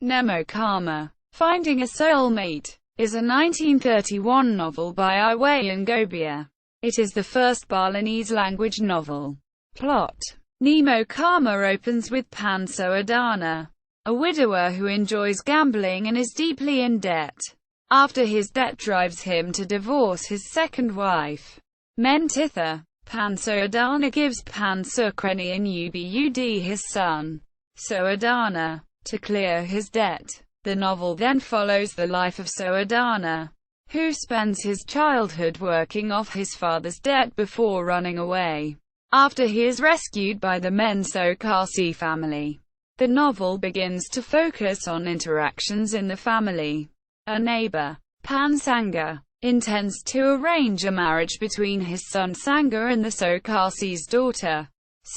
Nemo Karma, Finding a Soulmate, is a 1931 novel by Iwayan Gobia. It is the first Balinese-language novel. Plot: Nemo Karma opens with Pan Soedana, a widower who enjoys gambling and is deeply in debt. After his debt drives him to divorce his second wife, Men Tirta, Pan Soedana gives Pan Soekreni and Ubud his son, Soedana, to clear his debt. The novel then follows the life of Soedana, who spends his childhood working off his father's debt before running away, after he is rescued by the Men Soekarsi family. The novel begins to focus on interactions in the family. A neighbor, Pan Sanga, intends to arrange a marriage between his son Sanga and the Soekarsi's daughter,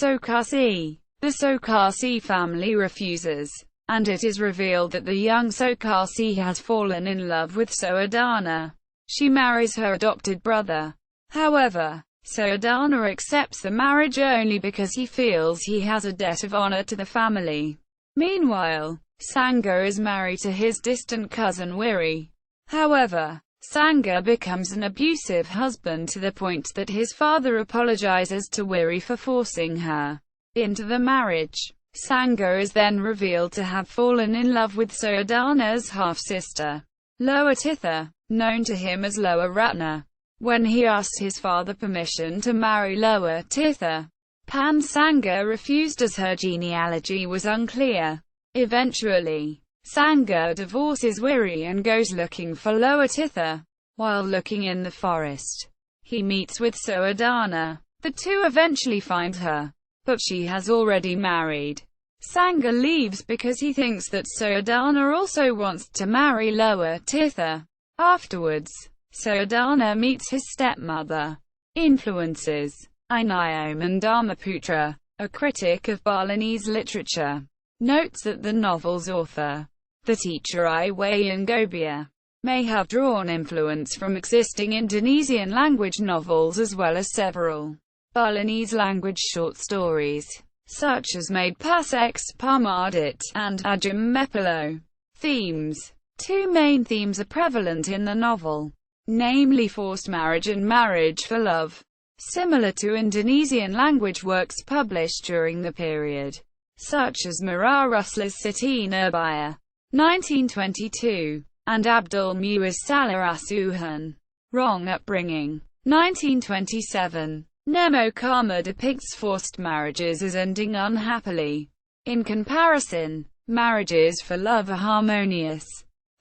Soekarsi. The Soekarsi family refuses, and it is revealed that the young Soekarsi has fallen in love with Soedana. She marries her adopted brother. However, Soedana accepts the marriage only because he feels he has a debt of honor to the family. Meanwhile, Sanga is married to his distant cousin Wiri. However, Sanga becomes an abusive husband to the point that his father apologizes to Wiri for forcing her into the marriage. Sanga is then revealed to have fallen in love with Soedana's half-sister, Loa Tirta, known to him as Loa Ratna. When he asks his father permission to marry Loa Tirta, Pan Sanga refused as her genealogy was unclear. Eventually, Sanga divorces Wiri and goes looking for Loa Tirta. While looking in the forest, he meets with Soedana. The two eventually find her, but she has already married. Sanga leaves because he thinks that Soedana also wants to marry Loa Tirta. Afterwards, Soedana meets his stepmother. Influences: Inayom and Dharmaputra, a critic of Balinese literature, notes that the novel's author, the teacher Iwayan Gobia, may have drawn influence from existing Indonesian language novels as well as several Balinese language short stories, such as Made Pas X Parmadit and Ajam Mepilo. Themes: two main themes are prevalent in the novel, namely forced marriage and marriage for love, similar to Indonesian language works published during the period, such as Mira Ruslas Siti Nurbaya, 1922, and Abdul Muiz Salarasuhan, Wrong Upbringing, 1927. Nemo Karma depicts forced marriages as ending unhappily. In comparison, marriages for love are harmonious.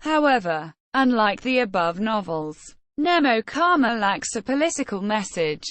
However, unlike the above novels, Nemo Karma lacks a political message.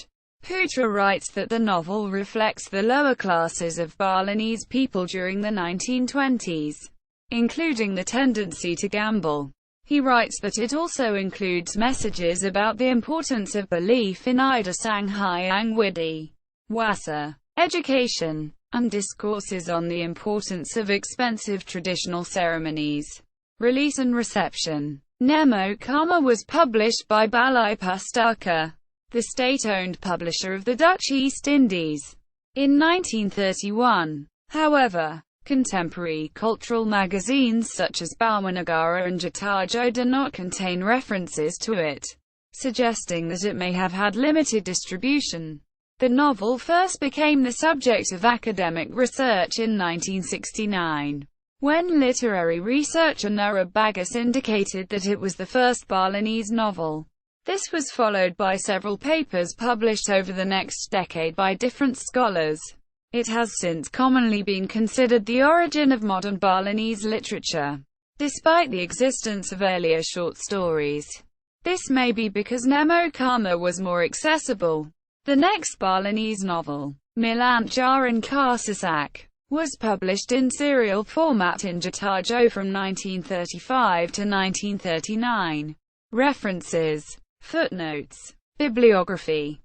Putra writes that the novel reflects the lower classes of Balinese people during the 1920s, including the tendency to gamble. He writes that it also includes messages about the importance of belief in Ida Sanghyang Widi, Wasa, education, and discourses on the importance of expensive traditional ceremonies. Release and reception: Nemo Karma was published by Balai Pustaka, the state-owned publisher of the Dutch East Indies, in 1931. However, contemporary cultural magazines such as Baumanegara and Jatarjo do not contain references to it, suggesting that it may have had limited distribution. The novel first became the subject of academic research in 1969, when literary researcher Nurab Bagus indicated that it was the first Balinese novel. This was followed by several papers published over the next decade by different scholars. It has since commonly been considered the origin of modern Balinese literature, despite the existence of earlier short stories. This may be because Nemo Karma was more accessible. The next Balinese novel, Milanjaran Karsasak, was published in serial format in Jatarjo from 1935 to 1939. References: Footnotes. Bibliography.